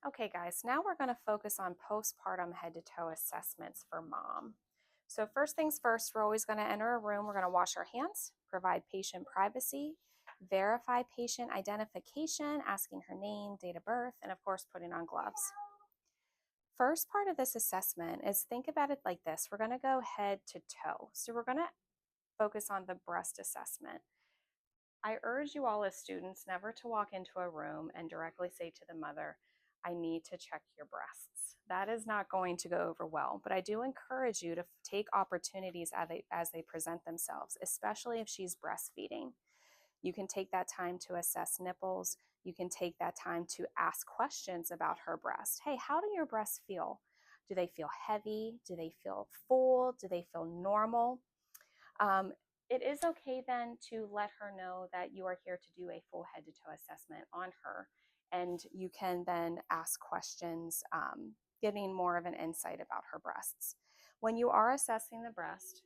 Okay, guys, now we're going to focus on postpartum head to toe assessments for mom. So, first things first, we're always going to enter a room. We're going to wash our hands, provide patient privacy, verify patient identification, asking her name, date of birth, and of course, putting on gloves. First part of this assessment is think about it like this. We're going to go head to toe. So, we're going to focus on the breast assessment. I urge you all as students never to walk into a room and directly say to the mother, I need to check your breasts. That is not going to go over well, but I do encourage you to take opportunities as they present themselves, especially if she's breastfeeding. You can take that time to assess nipples. You can take that time to ask questions about her breast. Hey, how do your breasts feel? Do they feel heavy? Do they feel full? Do they feel normal? Um, it is okay then to let her know that you are here to do a full head to toe assessment on her. And you can then ask questions, getting more of an insight about her breasts. When you are assessing the breast,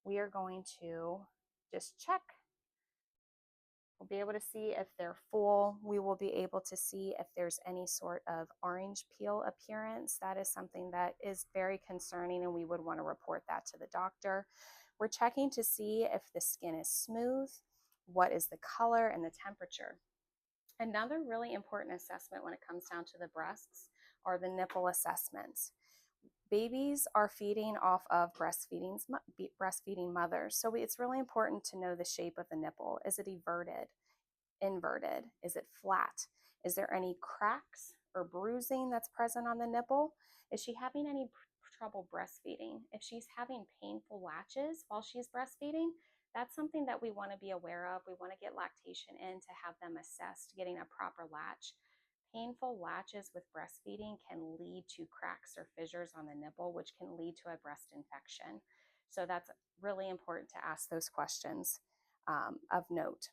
we are going to just check. We'll be able to see if they're full. We will be able to see if there's any sort of orange peel appearance. That is something that is very concerning, and we would want to report that to the doctor. We're checking to see if the skin is smooth, what is the color and the temperature. Another really important assessment when it comes down to the breasts are the nipple assessments. Babies are feeding off of breastfeeding mothers, so it's really important to know the shape of the nipple. Is it everted, inverted? Is it flat? Is there any cracks or bruising that's present on the nipple? Is she having any trouble breastfeeding? If she's having painful latches while she's breastfeeding, that's something that we want to be aware of. We want to get lactation in to have them assessed, getting a proper latch. Painful latches with breastfeeding can lead to cracks or fissures on the nipple, which can lead to a breast infection. So that's really important to ask those questions of note.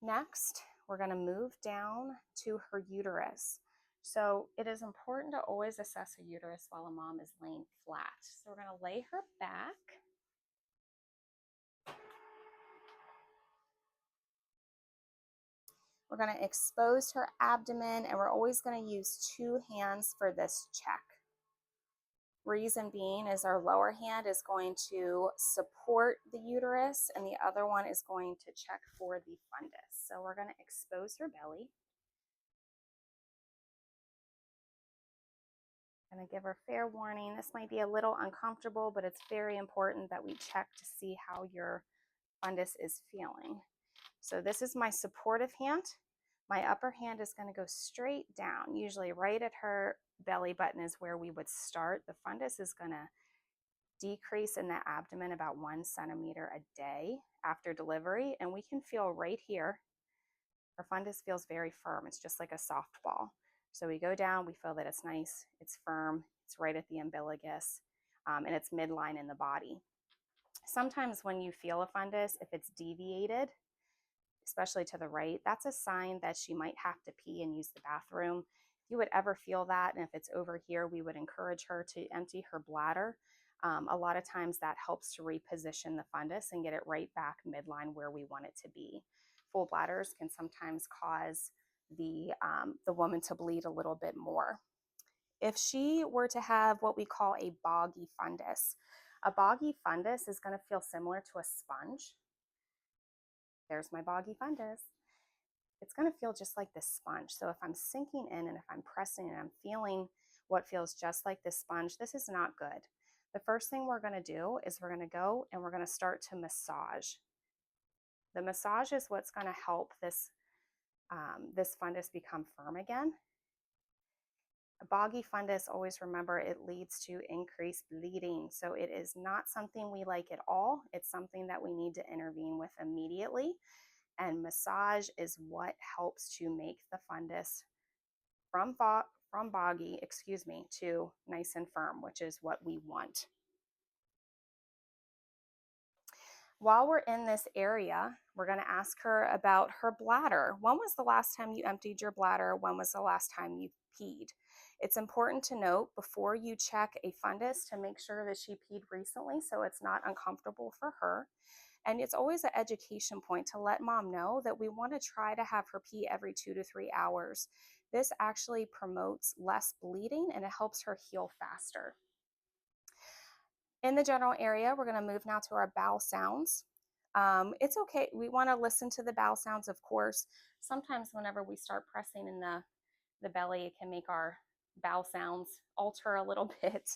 Next, we're going to move down to her uterus. So it is important to always assess her uterus while a mom is laying flat. So we're going to lay her back. We're going to expose her abdomen, and we're always going to use two hands for this check. Reason being is our lower hand is going to support the uterus, and the other one is going to check for the fundus. So we're going to expose her belly. Going to give her fair warning. This might be a little uncomfortable, but it's very important that we check to see how your fundus is feeling. So this is my supportive hand. My upper hand is going to go straight down. Usually right at her belly button is where we would start. The fundus is going to decrease in the abdomen about 1 centimeter a day after delivery, and we can feel right here, her fundus feels very firm. It's just like a softball. So we go down, we feel that it's nice, it's firm, it's right at the umbilicus, and it's midline in the body. Sometimes when you feel a fundus, if it's deviated, especially to the right, that's a sign that she might have to pee and use the bathroom. If you would ever feel that, and if it's over here, we would encourage her to empty her bladder. A lot of times that helps to reposition the fundus and get it right back midline where we want it to be. Full bladders can sometimes cause the woman to bleed a little bit more. If she were to have what we call a boggy fundus is going to feel similar to a sponge. There's my boggy fundus. It's going to feel just like this sponge. So if I'm sinking in and if I'm pressing and I'm feeling what feels just like this sponge, this is not good. The first thing we're going to do is we're going to go and we're going to start to massage. The massage is what's going to help this fundus become firm again. A boggy fundus, always remember, it leads to increased bleeding. So it is not something we like at all. It's something that we need to intervene with immediately. And massage is what helps to make the fundus from boggy, to nice and firm, which is what we want. While we're in this area, we're going to ask her about her bladder. When was the last time you emptied your bladder? When was the last time you peed? It's important to note before you check a fundus to make sure that she peed recently so it's not uncomfortable for her. And it's always an education point to let mom know that we want to try to have her pee every 2 to 3 hours. This actually promotes less bleeding and it helps her heal faster. In the general area, we're going to move now to our bowel sounds. It's okay. We want to listen to the bowel sounds, of course. Sometimes whenever we start pressing in the belly, it can make our bowel sounds alter a little bit.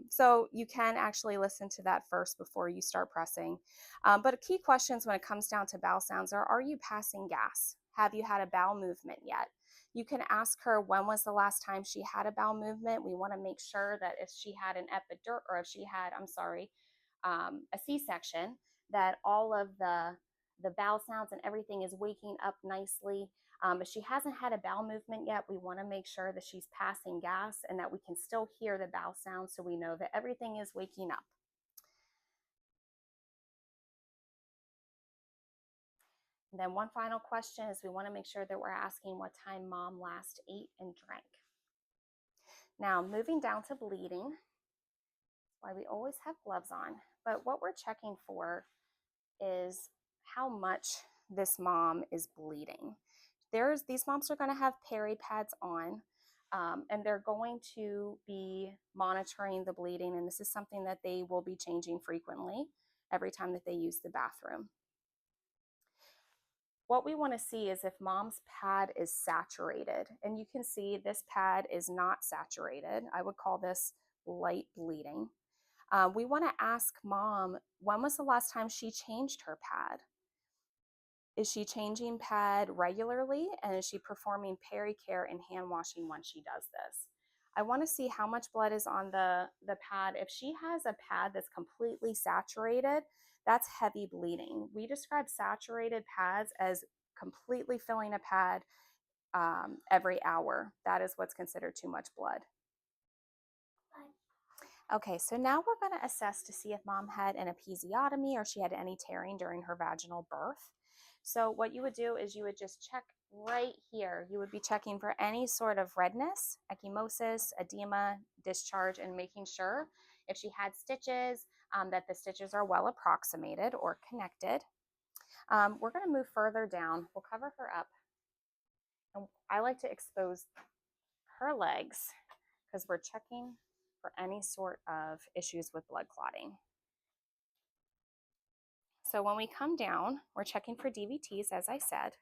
So you can actually listen to that first before you start pressing. But key questions when it comes down to bowel sounds are you passing gas? Have you had a bowel movement yet? You can ask her when was the last time she had a bowel movement. We want to make sure that if she had an epidural, or if she had, a C-section, that all of the bowel sounds and everything is waking up nicely. If she hasn't had a bowel movement yet, we want to make sure that she's passing gas and that we can still hear the bowel sounds so we know that everything is waking up. And then one final question is we want to make sure that we're asking what time mom last ate and drank. Now, moving down to bleeding, that's why we always have gloves on. But what we're checking for is how much this mom is bleeding. These moms are going to have peri pads on, and they're going to be monitoring the bleeding. And this is something that they will be changing frequently every time that they use the bathroom. What we want to see is if mom's pad is saturated, and you can see this pad is not saturated. I would call this light bleeding. We want to ask mom, when was the last time she changed her pad? Is she changing pad regularly? And is she performing peri-care and hand washing when she does this? I want to see how much blood is on the pad. If she has a pad that's completely saturated, that's heavy bleeding. We describe saturated pads as completely filling a pad every hour. That is what's considered too much blood. Okay, so now we're going to assess to see if mom had an episiotomy or she had any tearing during her vaginal birth. So what you would do is you would just check right here. You would be checking for any sort of redness, ecchymosis, edema, discharge, and making sure if she had stitches, that the stitches are well approximated or connected. We're going to move further down. We'll cover her up. And I like to expose her legs because we're checking for any sort of issues with blood clotting. So when we come down, we're checking for DVTs, as I said.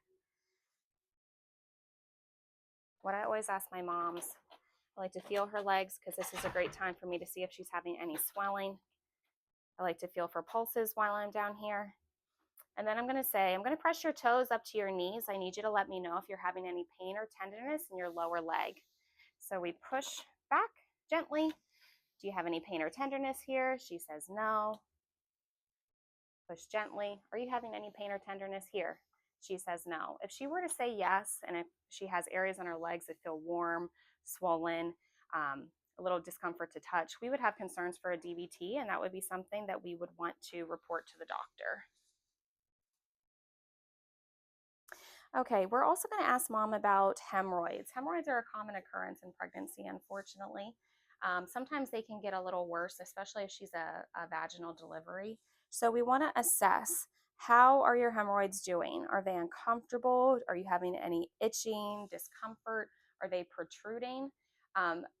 What I always ask my moms, I like to feel her legs because this is a great time for me to see if she's having any swelling. I like to feel for pulses while I'm down here. And then I'm going to press your toes up to your knees. I need you to let me know if you're having any pain or tenderness in your lower leg. So we push back gently. Do you have any pain or tenderness here? She says no. Push gently. Are you having any pain or tenderness here? She says no. If she were to say yes, and if she has areas on her legs that feel warm, swollen, a little discomfort to touch, we would have concerns for a DVT, and that would be something that we would want to report to the doctor. Okay, we're also going to ask mom about hemorrhoids. Hemorrhoids are a common occurrence in pregnancy, unfortunately. Sometimes they can get a little worse, especially if she's a vaginal delivery. So we want to assess, how are your hemorrhoids doing? Are they uncomfortable? Are you having any itching, discomfort? Are they protruding?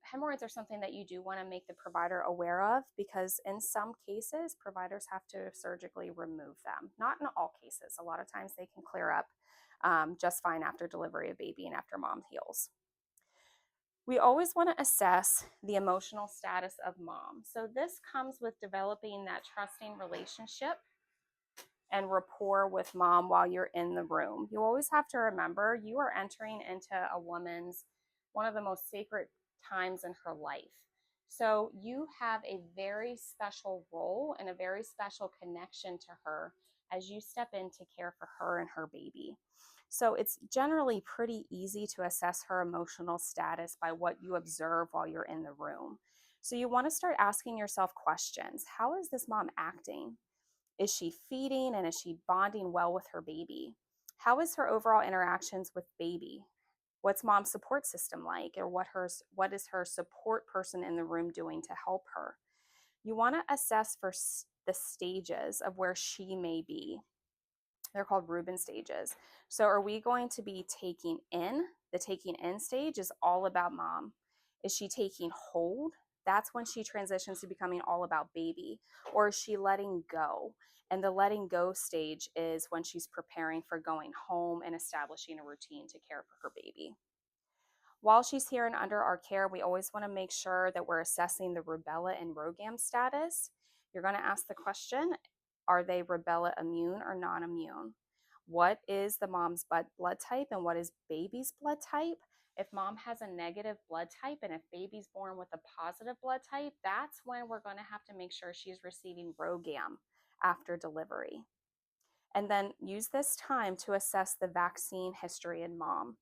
Hemorrhoids are something that you do want to make the provider aware of, because in some cases, providers have to surgically remove them. Not in all cases. A lot of times they can clear up just fine after delivery of baby and after mom heals. We always want to assess the emotional status of mom. So this comes with developing that trusting relationship and rapport with mom while you're in the room. You always have to remember you are entering into a woman's one of the most sacred times in her life. So you have a very special role and a very special connection to her as you step in to care for her and her baby. So it's generally pretty easy to assess her emotional status by what you observe while you're in the room. So you want to start asking yourself questions. How is this mom acting? Is she feeding and is she bonding well with her baby? How is her overall interactions with baby? What's mom's support system like? Or what is her support person in the room doing to help her? You want to assess for the stages of where she may be. They're called Reuben stages. So are we going to be taking in? The taking in stage is all about mom. Is she taking hold? That's when she transitions to becoming all about baby. Or is she letting go? And the letting go stage is when she's preparing for going home and establishing a routine to care for her baby. While she's here and under our care, we always want to make sure that we're assessing the rubella and RhoGAM status. You're going to ask the question, are they rubella immune or non-immune? What is the mom's blood type and what is baby's blood type? If mom has a negative blood type and if baby's born with a positive blood type, that's when we're going to have to make sure she's receiving RhoGAM after delivery. And then use this time to assess the vaccine history in mom.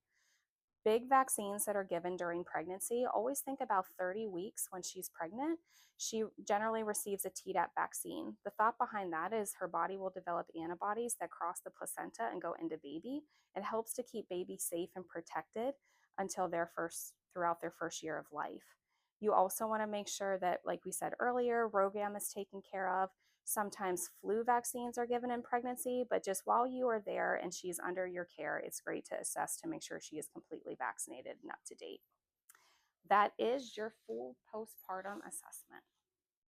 Big vaccines that are given during pregnancy, always think about 30 weeks when she's pregnant. She generally receives a Tdap vaccine. The thought behind that is her body will develop antibodies that cross the placenta and go into baby. It helps to keep baby safe and protected until throughout their first year of life. You also want to make sure that, like we said earlier, RhoGAM is taken care of. Sometimes flu vaccines are given in pregnancy, but just while you are there and she's under your care, it's great to assess to make sure she is completely vaccinated and up to date. That is your full postpartum assessment.